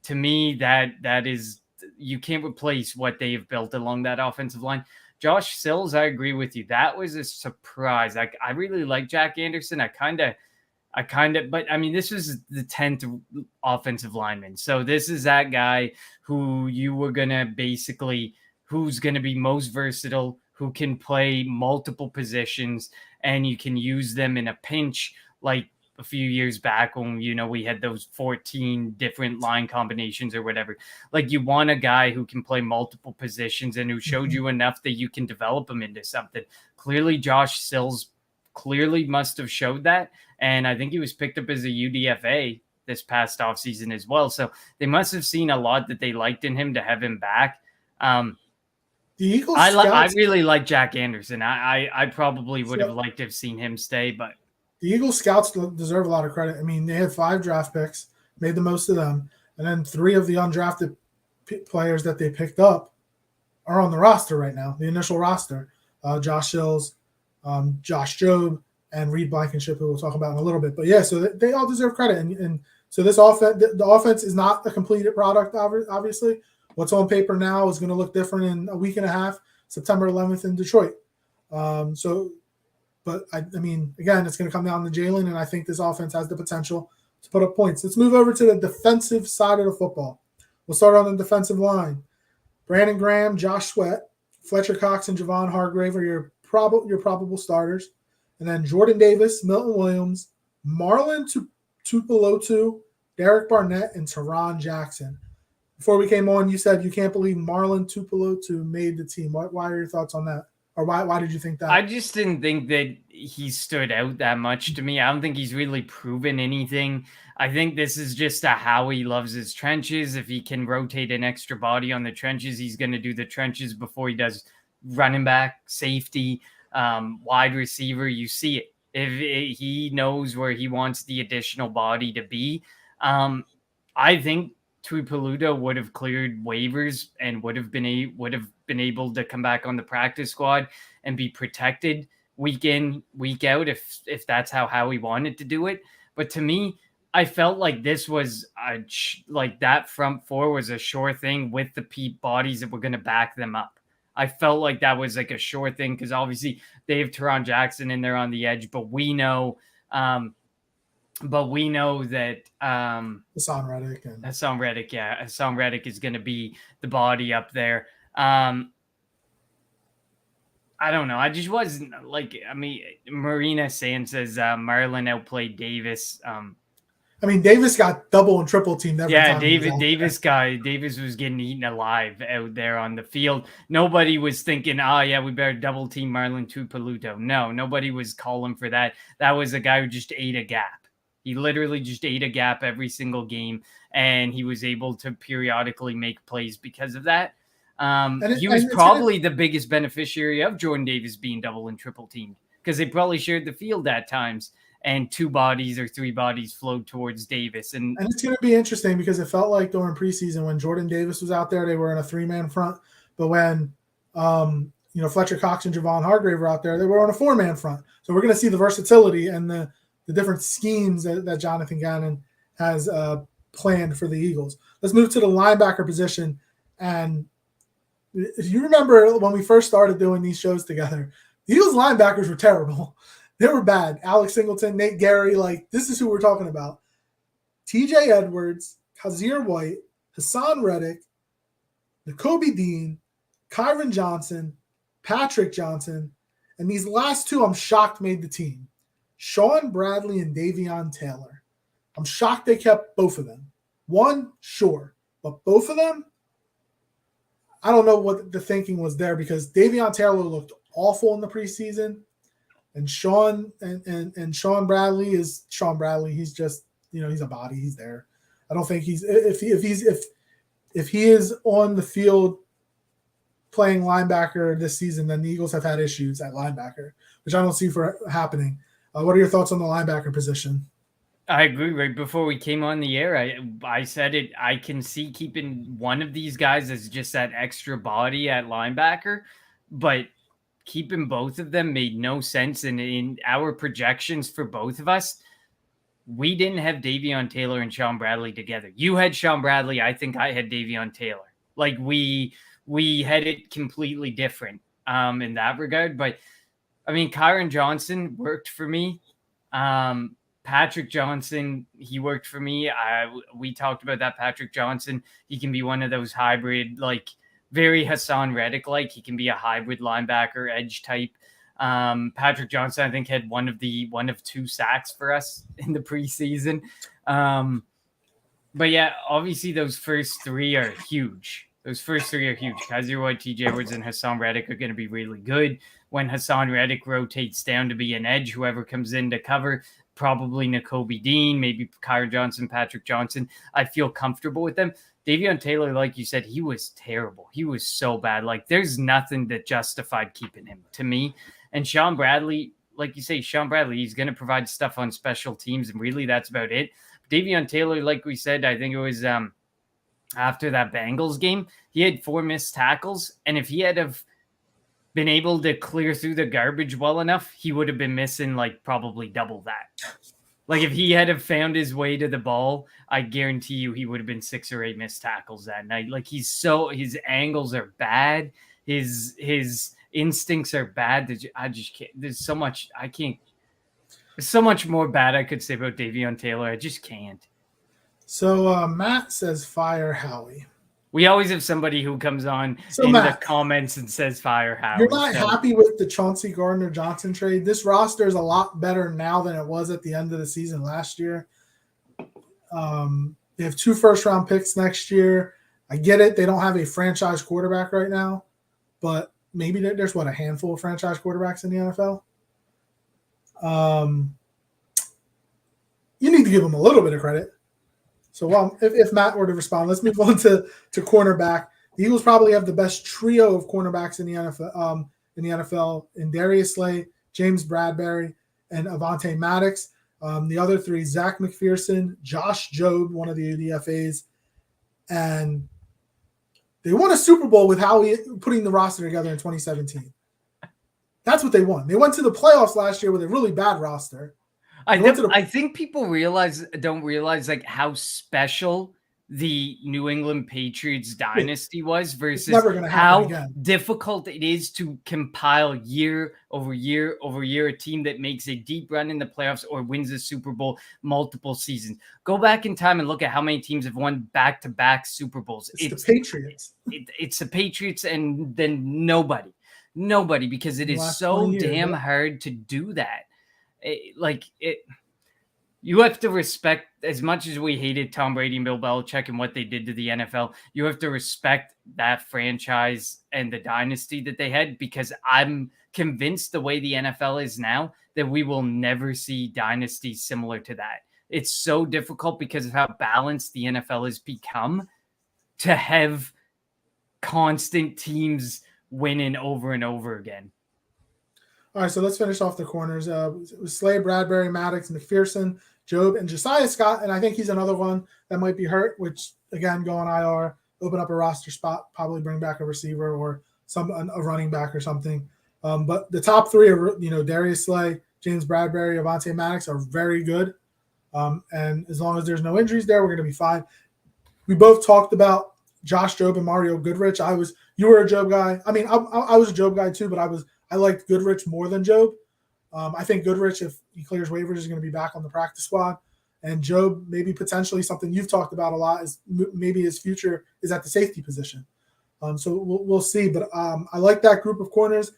To me, that is, you can't replace what they have built along that offensive line. Josh Sills, I agree with you. That was a surprise. I really like Jack Anderson. But I mean, this was the 10th offensive lineman. So this is that guy who you were going to who's going to be most versatile, who can play multiple positions, and you can use them in a pinch. Like a few years back when, we had those 14 different line combinations or whatever. Like, you want a guy who can play multiple positions and who showed you enough that you can develop him into something. Clearly, Josh Sills clearly must have showed that. And I think he was picked up as a UDFA this past offseason as well. So they must have seen a lot that they liked in him to have him back. The Eagles I really like Jack Anderson. I probably would have liked to have seen him stay, but the Eagles scouts deserve a lot of credit. I mean, they had 5 draft picks, made the most of them, and then 3 of the undrafted players that they picked up are on the roster right now, the initial roster. Josh Sills, Josh Jobe, and Reed Blankenship, who we'll talk about in a little bit. But yeah, so they all deserve credit. And so this offense, the offense is not a completed product, obviously. What's on paper now is going to look different in a week and a half, September 11th in Detroit. But I mean, again, it's going to come down to Jalen, and I think this offense has the potential to put up points. Let's move over to the defensive side of the football. We'll start on the defensive line. Brandon Graham, Josh Sweat, Fletcher Cox, and Javon Hargrave are your probable starters. And then Jordan Davis, Milton Williams, Marlon Tupelotu, Derek Barnett, and Teron Jackson. Before we came on, you said you can't believe Marlon Tupelotu made the team. Why are your thoughts on that? Or why did you think that? I just didn't think that he stood out that much to me. I don't think he's really proven anything. I think this is just how he loves his trenches. If he can rotate an extra body on the trenches, he's going to do the trenches before he does running back, safety, wide receiver. You see it. If he knows where he wants the additional body to be, I think Tuipulotu would have cleared waivers and would have been able to come back on the practice squad and be protected week in, week out if that's how Howie wanted to do it. But to me, I felt like this was like that front four was a sure thing with the bodies that were going to back them up. I felt like that was like a sure thing because obviously they have Teron Jackson in there on the edge, but we know that Hassan Reddick is going to be the body up there. I don't know. I just wasn't like. I mean, Marina Sands says Marlon outplayed Davis. Davis got double and triple teamed every time. Davis was getting eaten alive out there on the field. Nobody was thinking, we better double team Marlon Tuipulotu. No, nobody was calling for that. That was a guy who just ate a gap. He literally just ate a gap every single game, and he was able to periodically make plays because of that. He was probably the biggest beneficiary of Jordan Davis being double and triple teamed because they probably shared the field at times, and 2 bodies or 3 bodies flowed towards Davis. And it's going to be interesting because it felt like during preseason when Jordan Davis was out there, they were in a 3-man front. But when Fletcher Cox and Javon Hargrave were out there, they were on a 4-man front. So we're going to see the versatility and the different schemes that Jonathan Gannon has planned for the Eagles. Let's move to the linebacker position. And if you remember when we first started doing these shows together, the Eagles linebackers were terrible. They were bad. Alex Singleton, Nate Gary, this is who we're talking about. TJ Edwards, Kazir White, Hassan Reddick, Nakobe Dean, Kyron Johnson, Patrick Johnson, and these last 2 I'm shocked made the team. Sean Bradley and Davion Taylor. I'm shocked they kept both of them. One, sure, but both of them, I don't know what the thinking was there because Davion Taylor looked awful in the preseason, and Sean Bradley is Sean Bradley. He's just he's a body. He's there. I don't think he's if he is on the field playing linebacker this season, then the Eagles have had issues at linebacker, which I don't see for happening. What are your thoughts on the linebacker position? I agree. Right before we came on the air, I said it. I can see keeping one of these guys as just that extra body at linebacker, but keeping both of them made no sense. And in our projections for both of us, we didn't have Davion Taylor and Sean Bradley together. You had Sean Bradley. I think I had Davion Taylor. Like we had it completely different in that regard. But I mean, Kyron Johnson worked for me. Patrick Johnson, he worked for me. We talked about that. Patrick Johnson, he can be one of those hybrid, very Hassan Reddick-like. He can be a hybrid linebacker, edge type. Patrick Johnson, I think, had one of 2 sacks for us in the preseason. But yeah, obviously those first 3 are huge. Kaiser White, TJ Edwards, and Hassan Reddick are going to be really good. When Hassan Reddick rotates down to be an edge, whoever comes in to cover, probably Nakobe Dean, maybe Kyron Johnson, Patrick Johnson, I feel comfortable with them. Davion Taylor, like you said, he was terrible. He was so bad. Like, there's nothing that justified keeping him to me. And Sean Bradley, like you say, he's going to provide stuff on special teams, and really that's about it. Davion Taylor, like we said, I think it was after that Bengals game, he had 4 missed tackles, and if he had have been able to clear through the garbage well enough, he would have been missing like probably double that. Like, if he had have found his way to the ball, I guarantee you he would have been 6 or 8 missed tackles that night. Like, his angles are bad. His instincts are bad. I just can't. There's so much more bad I could say about Davion Taylor. I just can't. So Matt says fire Howie. We always have somebody who comes on the comments and says fire Howie. You're not happy with the Chauncey Gardner-Johnson trade? This roster is a lot better now than it was at the end of the season last year. They have 2 first-round picks next year. I get it. They don't have a franchise quarterback right now, but maybe there's, a handful of franchise quarterbacks in the NFL? You need to give them a little bit of credit. So, if Matt were to respond, let's move on to cornerback. The Eagles probably have the best trio of cornerbacks in the NFL. In Darius Slay, James Bradbury, and Avonte Maddox. The other 3, Zach McPherson, Josh Jobe, one of the UDFAs, and they won a Super Bowl with Howie putting the roster together in 2017. That's what they won. They went to the playoffs last year with a really bad roster. I think people don't realize like how special the New England Patriots dynasty was versus how difficult it is to compile year over year over year a team that makes a deep run in the playoffs or wins a Super Bowl multiple seasons. Go back in time and look at how many teams have won back-to-back Super Bowls. It's the Patriots. It's the Patriots and then nobody, because it is so damn hard to do that. You have to respect, as much as we hated Tom Brady and Bill Belichick and what they did to the NFL, you have to respect that franchise and the dynasty that they had, because I'm convinced the way the NFL is now that we will never see dynasties similar to that. It's so difficult because of how balanced the NFL has become to have constant teams winning over and over again. All right, so let's finish off the corners. It was Slay, Bradbury, Maddox, McPherson, Jobe, and Josiah Scott. And I think he's another one that might be hurt, which, again, go on IR, open up a roster spot, probably bring back a receiver or a running back or something. But the top 3 are, Darius Slay, James Bradbury, Avonte Maddox are very good. And as long as there's no injuries there, we're going to be fine. We both talked about Josh Jobe and Mario Goodrich. You were a Jobe guy. I mean, I was a Jobe guy too, but I liked Goodrich more than Jobe. I think Goodrich, if he clears waivers, is going to be back on the practice squad. And Jobe, maybe potentially something you've talked about a lot, is maybe his future is at the safety position. So we'll see. But I like that group of corners.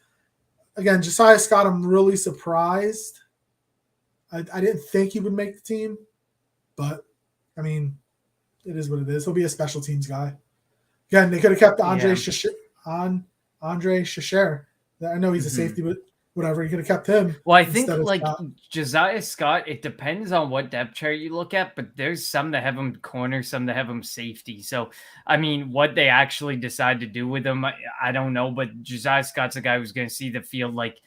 Again, Josiah Scott, I'm really surprised. I didn't think he would make the team. But, I mean, it is what it is. He'll be a special teams guy. Again, they could have kept Andre Chachere. I know he's a safety, but whatever. You could have kept him. Well, I think Josiah Scott, it depends on what depth chart you look at, but there's some that have him corner, some that have him safety. So, I mean, what they actually decide to do with him, I don't know. But Josiah Scott's a guy who's going to see the field like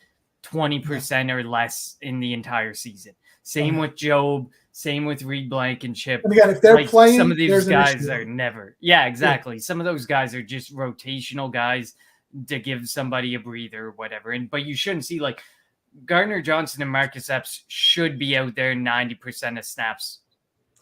20% or less in the entire season. Same with Jobe. Same with Reed Blankenship. And again, if they're playing, some of these guys are never. Yeah, exactly. Yeah. Some of those guys are just rotational guys to give somebody a breather or whatever. But you shouldn't see like Gardner-Johnson and Marcus Epps should be out there 90% of snaps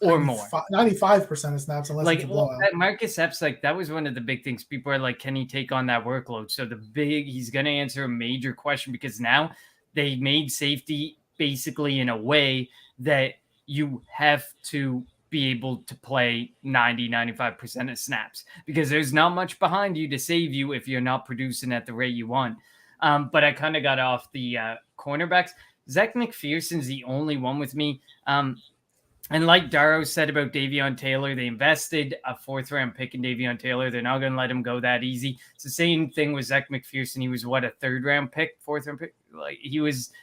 or more. 95% of snaps, unless it's a blowout. Marcus Epps, that was one of the big things. People are like, can he take on that workload? So he's going to answer a major question, because now they made safety basically in a way that you have to be able to play 90-95% of snaps, because there's not much behind you to save you if you're not producing at the rate you want. But I kind of got off the cornerbacks. Zach McPherson's the only one with me. And like Darrow said about Davion Taylor, they invested a 4th-round pick in Davion Taylor. They're not going to let him go that easy. It's the same thing with Zach McPherson. He was a 3rd-round pick, 4th-round pick. Like he was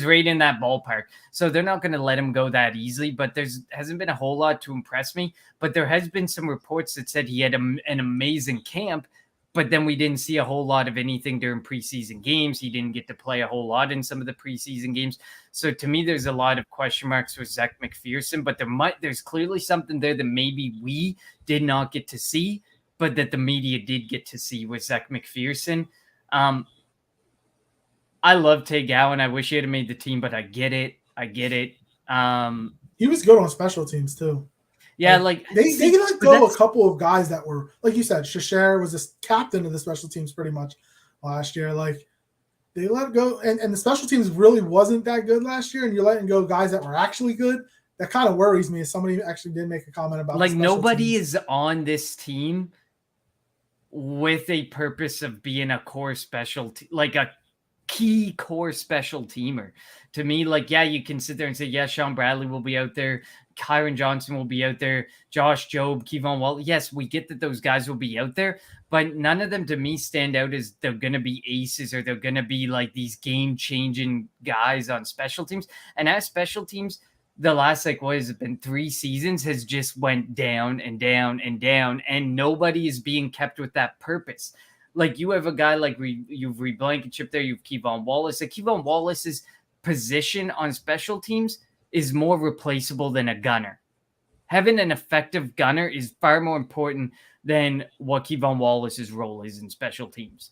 right in that ballpark. So they're not going to let him go that easily. But hasn't been a whole lot to impress me. But there has been some reports that said he had an amazing camp. But then we didn't see a whole lot of anything during preseason games. He didn't get to play a whole lot in some of the preseason games. So to me, there's a lot of question marks with Zach McPherson, but there's clearly something there that maybe we did not get to see, but that the media did get to see with Zach McPherson. I love Tay Gowan. I wish he had made the team, but I get it. He was good on special teams too. Yeah, they let go a couple of guys that were, like you said, Shasher was the captain of the special teams pretty much last year. Like they let go, and the special teams really wasn't that good last year, and you're letting go guys that were actually good. That kind of worries me. Somebody actually did make a comment about nobody is on this team with a purpose of being a core specialty, like a key core special teamer. To me, you can sit there and say, yeah, Sean Bradley will be out there. Kyron Johnson will be out there. Josh Jobe, Kevon Wall. Yes, we get that those guys will be out there, but none of them to me stand out as they're going to be aces or they're going to be like these game-changing guys on special teams. And as special teams, the last, what has it been, 3 seasons has just went down and down and down, and nobody is being kept with that purpose. You have a guy you've Reed Blankenship there, you've Kevon Wallace. Kevon Wallace's position on special teams is more replaceable than a gunner. Having an effective gunner is far more important than what Kevon Wallace's role is in special teams.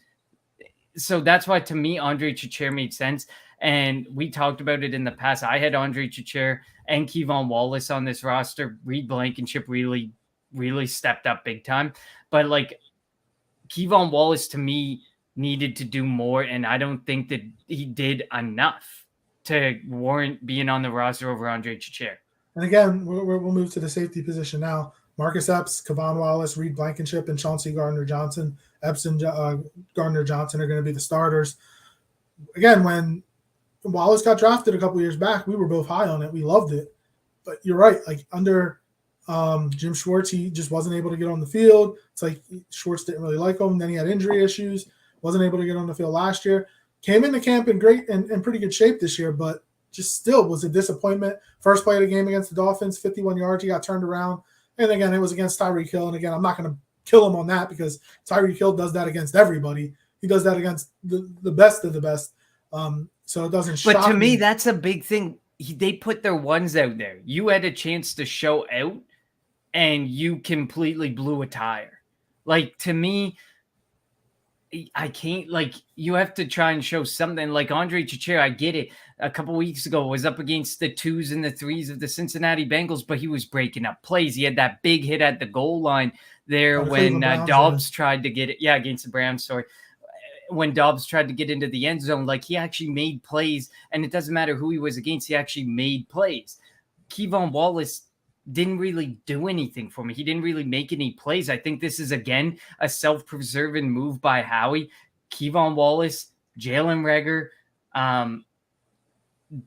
So that's why, to me, Andre Chichère made sense. And we talked about it in the past. I had Andre Chichère and Kevon Wallace on this roster. Reed Blankenship really, really stepped up big time. But Kevon Wallace, to me, needed to do more, and I don't think that he did enough to warrant being on the roster over Andre Chichère. And again, we'll move to the safety position now. Marcus Epps, Kevon Wallace, Reed Blankenship, and Chauncey Gardner-Johnson. Epps and Gardner-Johnson are going to be the starters. Again, when Wallace got drafted a couple years back, we were both high on it. We loved it. But you're right. Under Jim Schwartz, he just wasn't able to get on the field. It's Schwartz didn't really like him. Then he had injury issues. Wasn't able to get on the field last year. Came into camp in great and pretty good shape this year, but just still was a disappointment. First play of the game against the Dolphins, 51 yards. He got turned around. And again, it was against Tyreek Hill. And again, I'm not going to kill him on that because Tyreek Hill does that against everybody. He does that against the best of the best. So it doesn't shock me. But to me, that's a big thing. They put their ones out there. You had a chance to show out, and you completely blew a tire. To me, I can't, you have to try and show something. Andre Chichère, I get it. A couple weeks ago, was up against the 2s and the 3s of the Cincinnati Bengals, but he was breaking up plays. He had that big hit at the goal line there when Dobbs tried to get it. Yeah, against the Browns, sorry. When Dobbs tried to get into the end zone, he actually made plays, and it doesn't matter who he was against, he actually made plays. Kevon Wallace didn't really do anything for me. He didn't really make any plays. I think this is, again, a self-preserving move by Howie. Kevon Wallace, Jalen Reagor,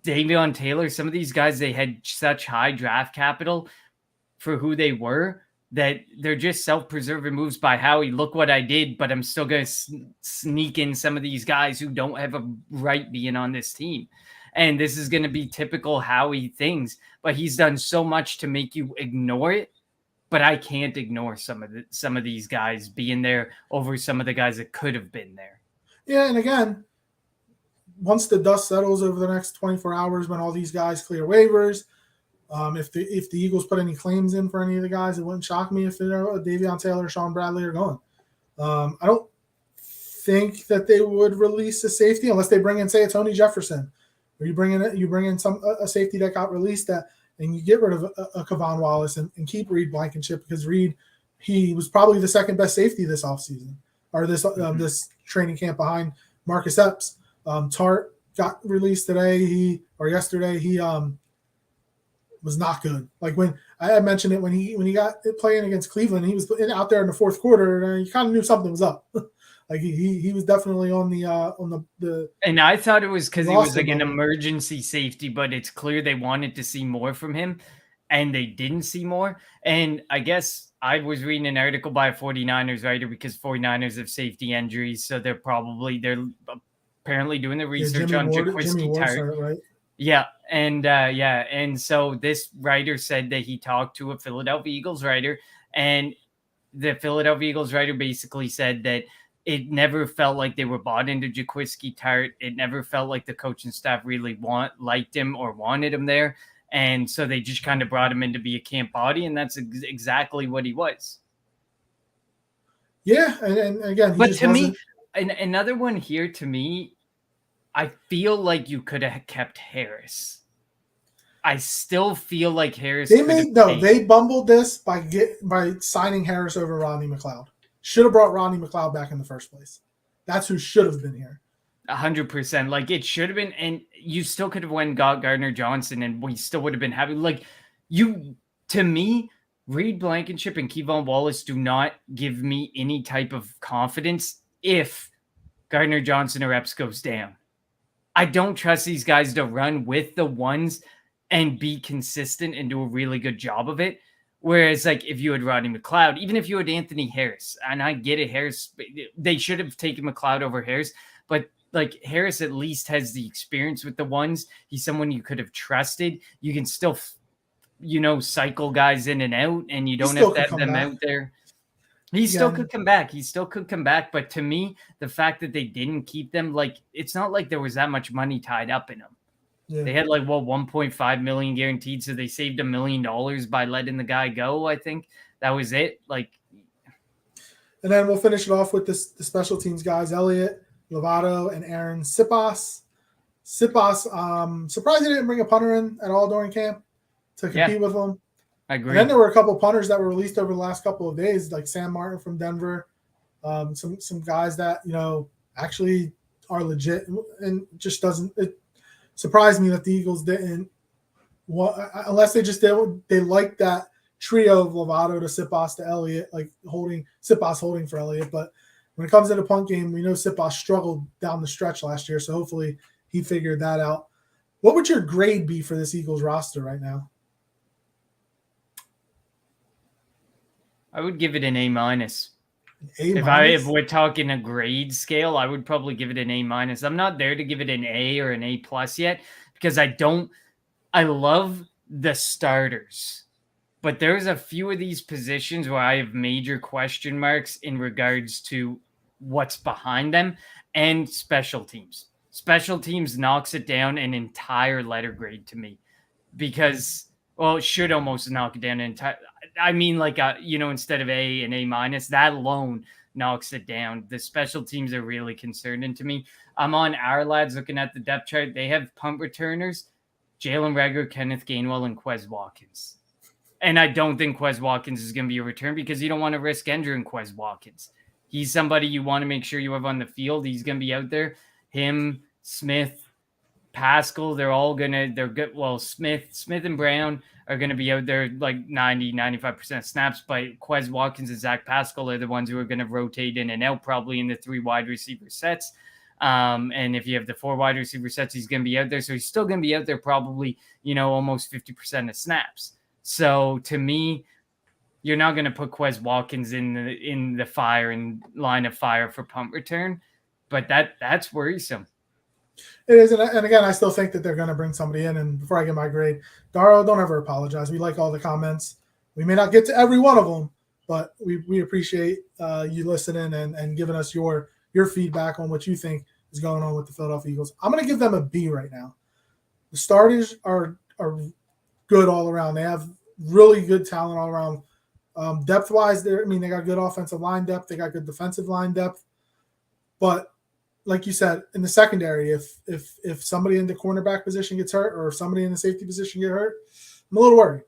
Davion Taylor, some of these guys, they had such high draft capital for who they were that they're just self-preserving moves by Howie. Look what I did, but I'm still going to sneak in some of these guys who don't have a right being on this team. And this is going to be typical Howie things, but he's done so much to make you ignore it. But I can't ignore some of these guys being there over some of the guys that could have been there. Yeah, and again, once the dust settles over the next 24 hours, when all these guys clear waivers, if the Eagles put any claims in for any of the guys, it wouldn't shock me if Davion Taylor, Sean Bradley are gone. I don't think that they would release a safety unless they bring in, say, a Tony Jefferson. Or you bring in a safety that got released and you get rid of a Kevon Wallace and keep Reed Blankenship, because Reed, he was probably the second best safety this offseason or this training camp behind Marcus Epps. Tart got released yesterday. He was not good. When I had mentioned it when he got playing against Cleveland, he was out there in the fourth quarter and you kind of knew something was up. Like he was definitely on the And I thought it was because he was roster like an bubble. emergency safety, but it's clear they wanted to see more from him and they didn't see more. And I guess I was reading an article by a 49ers writer because 49ers have safety injuries. So they're apparently doing the research on Jimmy Jaquiski Ward's Tartt. hurt, right? Yeah. And so this writer said that he talked to a Philadelphia Eagles writer, and the Philadelphia Eagles writer basically said that it never felt like they were bought into Jaquiski Tartt. It never felt like the coaching staff really liked him or wanted him there. And so they just kind of brought him in to be a camp body, and that's exactly what he was. Yeah, and again, but to me, another one here to me, I feel like you could have kept Harris. I still feel like Harris. They bumbled this by signing Harris over Rodney McLeod. Should have brought Rodney McLeod back in the first place. That's who should have been here. 100%. Like it should have been, and you still could have went got Gardner-Johnson, and we still would have been happy. Like to me, Reed Blankenship and Kevon Wallace do not give me any type of confidence if Gardner-Johnson or Epps goes down. I don't trust these guys to run with the ones and be consistent and do a really good job of it. Whereas, like, if you had Rodney McLeod, even if you had Anthony Harris, and I get it, Harris, they should have taken McLeod over Harris, but like Harris at least has the experience with the ones. He's someone you could have trusted. You can still, cycle guys in and out, and you don't have to have them out there. He still could come back. But to me, the fact that they didn't keep them, like, it's not like there was that much money tied up in them. Yeah. They had 1.5 million guaranteed, so they saved $1 million by letting the guy go. I think that was it. And then we'll finish it off with the special teams guys: Elliott, Lovato, and Aaron Siposs. Surprised they didn't bring a punter in at all during camp to compete with them. I agree. And then there were a couple of punters that were released over the last couple of days, like Sam Martin from Denver. Some guys that actually are legit, and just doesn't. It surprised me that the Eagles didn't, unless they like that trio of Lovato to Siposs to Elliott, like Siposs holding for Elliott. But when it comes to the punt game, we know Siposs struggled down the stretch last year, so hopefully he figured that out. What would your grade be for this Eagles roster right now? I would give it an A-. If we're talking a grade scale, I would probably give it an A-. I'm not there to give it an A or an A+ yet, because I love the starters, but there's a few of these positions where I have major question marks in regards to what's behind them. And special teams. Special teams knocks it down an entire letter grade to me, because, well, it should almost knock it down an entire. I mean, instead of A and A-, that alone knocks it down. The special teams are really concerning to me. I'm on our lads looking at the depth chart. They have punt returners: Jalen Reagor, Kenneth Gainwell, and Quez Watkins. And I don't think Quez Watkins is going to be a return, because you don't want to risk injuring Quez Watkins. He's somebody you want to make sure you have on the field. He's going to be out there. Him, Smith, Pascal, they're good. Well, Smith and Brown are going to be out there 90-95% snaps, but Quez Watkins and Zach Pascal are the ones who are going to rotate in and out, probably in the 3 wide receiver sets. And if you have the 4 wide receiver sets, he's going to be out there. So he's still going to be out there probably, almost 50% of snaps. So to me, you're not going to put Quez Watkins in the fire and line of fire for punt return, but that's worrisome. It is, and again, I still think that they're going to bring somebody in. And before I get my grade, Daro, don't ever apologize. We like all the comments. We may not get to every one of them, but we appreciate you listening and giving us your feedback on what you think is going on with the Philadelphia Eagles. I'm going to give them a B right now. The starters are good all around. They have really good talent all around. Depth-wise, they got good offensive line depth. They got good defensive line depth. But like you said, in the secondary, if somebody in the cornerback position gets hurt, or if somebody in the safety position get hurt, I'm a little worried.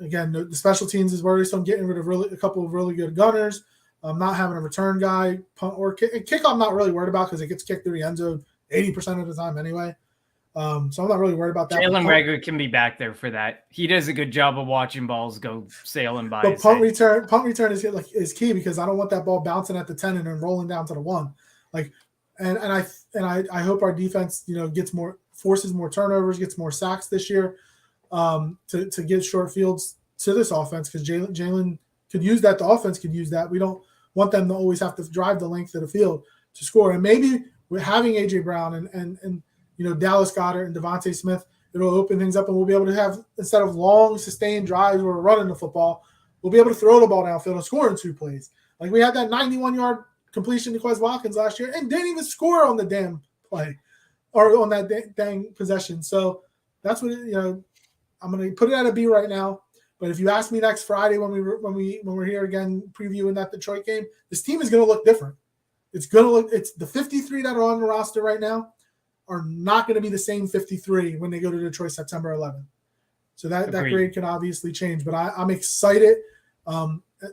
Again, the special teams is worrisome. Getting rid of a couple of really good gunners, not having a return guy, punt or kick. Kick I'm not really worried about, because it gets kicked through the end zone 80% of the time anyway. So I'm not really worried about that. Jalen Reagor can be back there for that. He does a good job of watching balls go sailing by. But punt return is key, because I don't want that ball bouncing at the 10 and then rolling down to the 1. Like, and I hope our defense, forces more turnovers, gets more sacks this year, to get short fields to this offense, because Jalen could use that. The offense could use that. We don't want them to always have to drive the length of the field to score. And maybe with having AJ Brown and Dallas Goedert and Devontae Smith, it'll open things up, and we'll be able to have, instead of long sustained drives where we're running the football, we'll be able to throw the ball downfield and score in 2 plays. Like we had that 91-yard completion to Quez Watkins last year and didn't even score on the damn play or on that dang possession. So that's what I'm going to put it at a B right now. But if you ask me next Friday when we're here again previewing that Detroit game, this team is going to look different. It's the 53 that are on the roster right now are not going to be the same 53 when they go to Detroit September 11th. So that grade can obviously change. But I'm excited.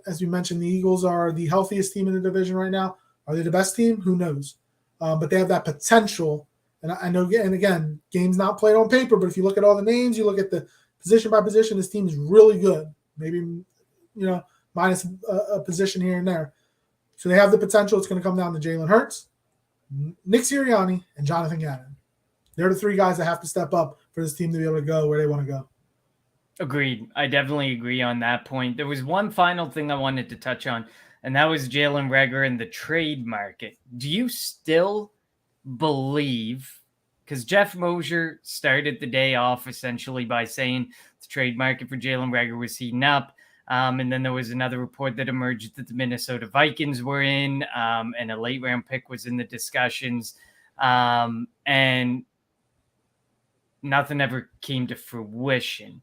As you mentioned, the Eagles are the healthiest team in the division right now. Are they the best team? Who knows? But they have that potential. And I know, and again, game's not played on paper, but if you look at all the names, you look at the position by position, this team is really good. Maybe, minus a position here and there. So they have the potential. It's going to come down to Jalen Hurts, Nick Sirianni, and Jonathan Gannon. They're the 3 guys that have to step up for this team to be able to go where they want to go. Agreed. I definitely agree on that point. There was one final thing I wanted to touch on, and that was Jalen Reagor and the trade market. Do you still believe, because Jeff Mosier started the day off essentially by saying the trade market for Jalen Reagor was heating up, and then there was another report that emerged that the Minnesota Vikings were in, and a late round pick was in the discussions, and nothing ever came to fruition.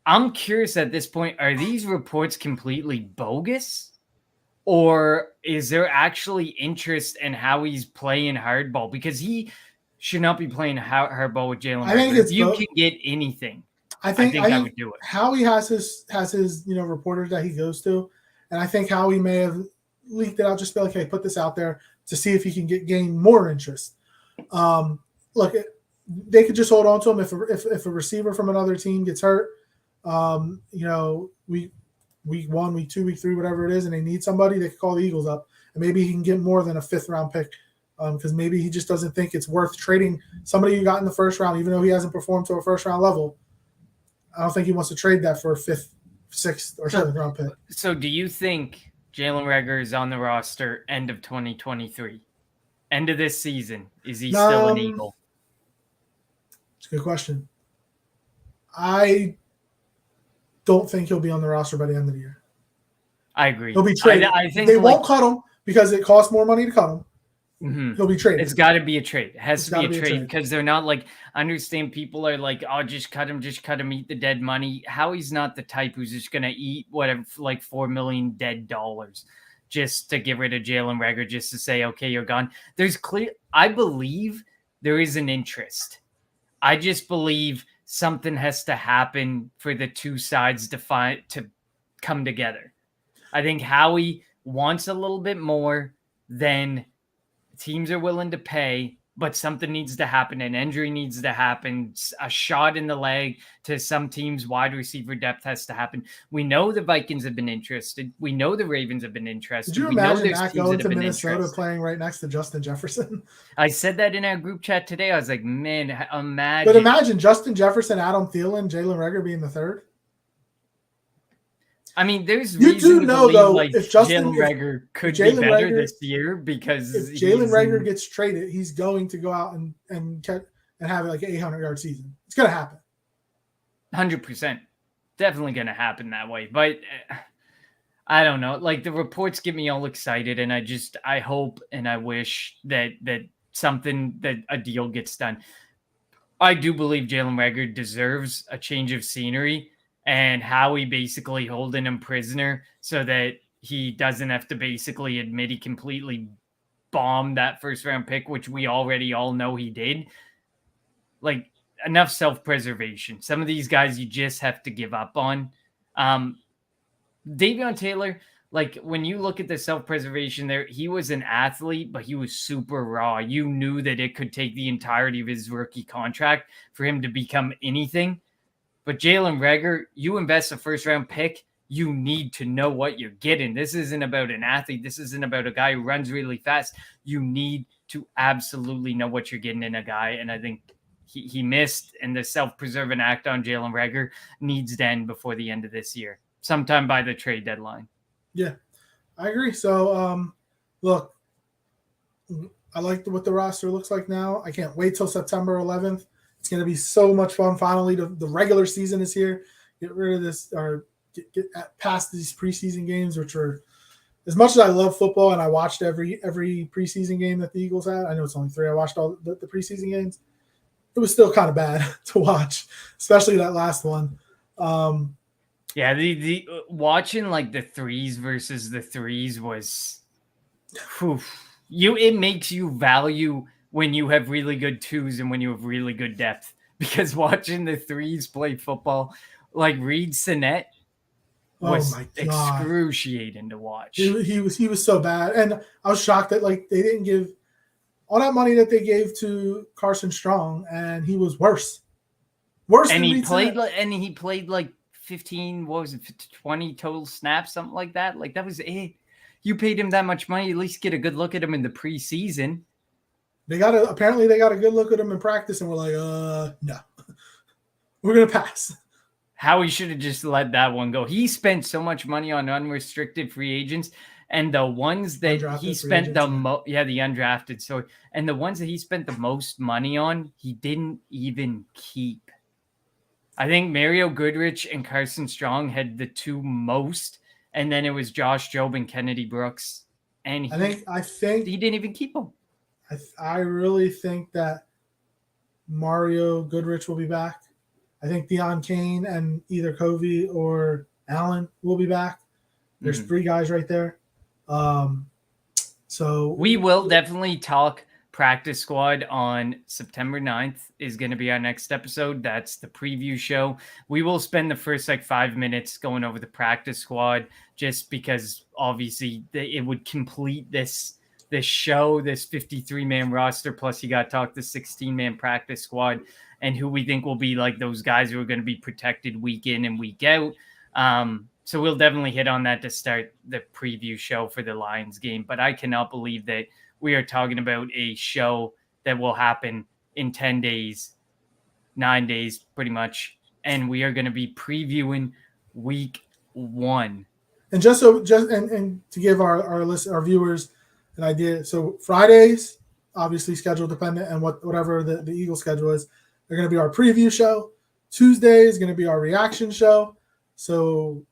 I'm curious at this point, are these reports completely bogus? Or is there actually interest in how he's playing hardball? Because he should not be playing hardball with Jalen Reagor. If you can get anything, I think I would do it. Howie has his reporters that he goes to, and I think Howie may have leaked it out, just be like, hey, put this out there to see if he can gain more interest. Look, they could just hold on to him if a receiver from another team gets hurt. Week 1, week 2, week 3, whatever it is, and they need somebody, they could call the Eagles up, and maybe he can get more than a 5th round pick, because maybe he just doesn't think it's worth trading somebody you got in the 1st round, even though he hasn't performed to a 1st round level. I don't think he wants to trade that for a 5th, 6th, or 7th round pick. So do you think Jalen Reagor is on the roster end of 2023? End of this season? Is he still an Eagle? It's a good question. I don't think he'll be on the roster by the end of the year. I agree. He'll be traded. I think they won't cut him because it costs more money to cut him. Mm-hmm. He'll be traded. It's got to be a trade. It has to be a trade because they're not like, I understand people are like, oh, just cut him, eat the dead money. Howie's not the type who's just going to eat whatever, like $4 million dead dollars just to get rid of Jalen Reagor, just to say, okay, you're gone. I believe there is an interest. I just believe something has to happen for the 2 sides to come together. I think Howie wants a little bit more than teams are willing to pay, but something needs to happen. An injury needs to happen. A shot in the leg to some teams' wide receiver depth has to happen. We know the Vikings have been interested. We know the Ravens have been interested. Did you imagine Matt going to Minnesota playing right next to Justin Jefferson? I said that in our group chat today. I was like, man, imagine. But imagine Justin Jefferson, Adam Thielen, Jalen Reagor being the 3rd. I mean, there's reason to believe like Jalen Reagor could be better this year, because if Jalen Reagor gets traded, he's going to go out and have like an 800-yard season. It's going to happen. 100%. Definitely going to happen that way. But I don't know. Like, the reports get me all excited, and I hope and I wish that a deal gets done. I do believe Jalen Reagor deserves a change of scenery, and Howie basically holding him prisoner so that he doesn't have to basically admit he completely bombed that 1st round pick, which we already all know he did. Like, enough self-preservation. Some of these guys you just have to give up on. Davion Taylor, Like when you look at the self-preservation there, he was an athlete, but he was super raw. You knew that it could take the entirety of his rookie contract for him to become anything. But Jalen Reagor, you invest a first-round pick, you need to know what you're getting. This isn't about an athlete. This isn't about a guy who runs really fast. You need to absolutely know what you're getting in a guy. And I think he missed, and the self-preserving act on Jalen Reagor needs to end before the end of this year, sometime by the trade deadline. Yeah, I agree. So, look, I like what the roster looks like now. I can't wait till September 11th. It's going to be so much fun. Finally, the regular season is here. Get rid of this, or get past these preseason games, which are, as much as I love football and I watched every preseason game that the Eagles had. I know it's only 3. I watched all the preseason games. It was still kind of bad to watch, especially that last one. Yeah, the watching like the 3s versus the 3s was, it makes you value when you have really good 2s and when you have really good depth, because watching the 3s play football, like Reed Sinnett, was excruciating to watch. He was so bad, and I was shocked that like they didn't give all that money that they gave to Carson Strong, and he was worse. And he played like 15, 20 total snaps, something like that. Like that was it. You paid him that much money, at least get a good look at him in the preseason. Apparently they got a good look at him in practice, and we're like, no, we're gonna pass. Howie should have just let that one go. He spent so much money on unrestricted free agents, and the ones that he spent the undrafted. So, and the ones that he spent the most money on, he didn't even keep. I think Mario Goodrich and Carson Strong had the 2 most, and then it was Josh Jobe and Kennedy Brooks. And I think he didn't even keep them. I really think that Mario Goodrich will be back. I think Deion Kane and either Covey or Allen will be back. There's 3 guys right there. So we will definitely talk practice squad on September 9th is going to be our next episode. That's the preview show. We will spend the first 5 minutes going over the practice squad, just because obviously it would complete this show, this 53-man roster. Plus you got to talk the 16-man practice squad and who we think will be like those guys who are going to be protected week in and week out. So we'll definitely hit on that to start the preview show for the Lions game. But I cannot believe that we are talking about a show that will happen in 10 days, 9 days, pretty much. And we are going to be previewing week 1. And just to give our viewers an idea. So Fridays, obviously schedule dependent, and whatever the Eagles schedule is, they're going to be our preview show. Tuesday is going to be our reaction show. So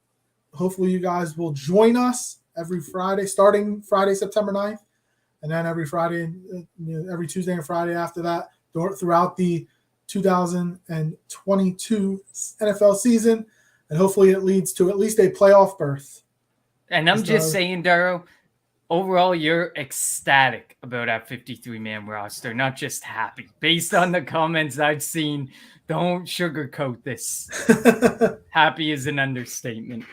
hopefully you guys will join us every Friday, starting Friday, September 9th. And then every Friday, every Tuesday and Friday after that, throughout the 2022 NFL season. And hopefully it leads to at least a playoff berth. And I'm just saying, Darrow, overall, you're ecstatic about our 53-man roster, not just happy. Based on the comments I've seen, don't sugarcoat this. Happy is an understatement.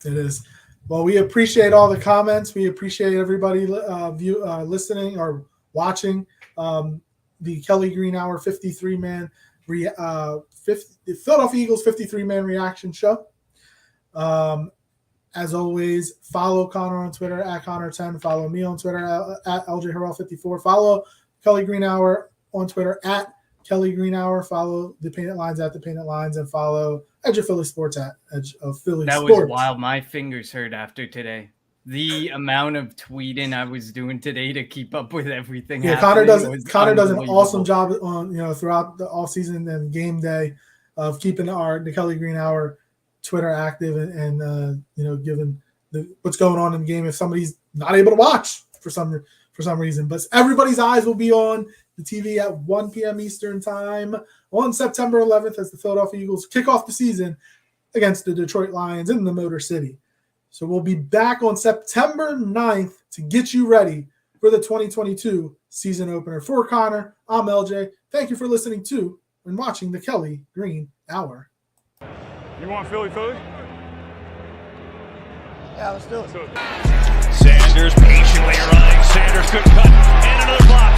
It is. Well, we appreciate all the comments. We appreciate everybody listening or watching the Kelly Green Hour 53-man, the Philadelphia Eagles 53-man reaction show. As always, follow Connor on Twitter at Connor10. Follow me on Twitter at LJHarrell54. Follow Kelly Green Hour on Twitter at Kelly Green Hour. Follow the Painted Lines at the Painted Lines, and follow Edge of Philly Sports at Edge of Philly Sports. That was wild. My fingers hurt after today. The amount of tweeting I was doing today to keep up with everything. Yeah, Connor does an awesome job on throughout the off season and game day of keeping the Kelly Green Hour Twitter active and given what's going on in the game if somebody's not able to watch for some reason. But everybody's eyes will be on the TV at 1 p.m. Eastern time on September 11th as the Philadelphia Eagles kick off the season against the Detroit Lions in the Motor City. So we'll be back on September 9th to get you ready for the 2022 season opener. For Connor, I'm LJ. Thank you for listening to and watching the Kelly Green Hour. You want Philly? Yeah, let's do it. Sanders patiently running. Sanders good cut. And another block.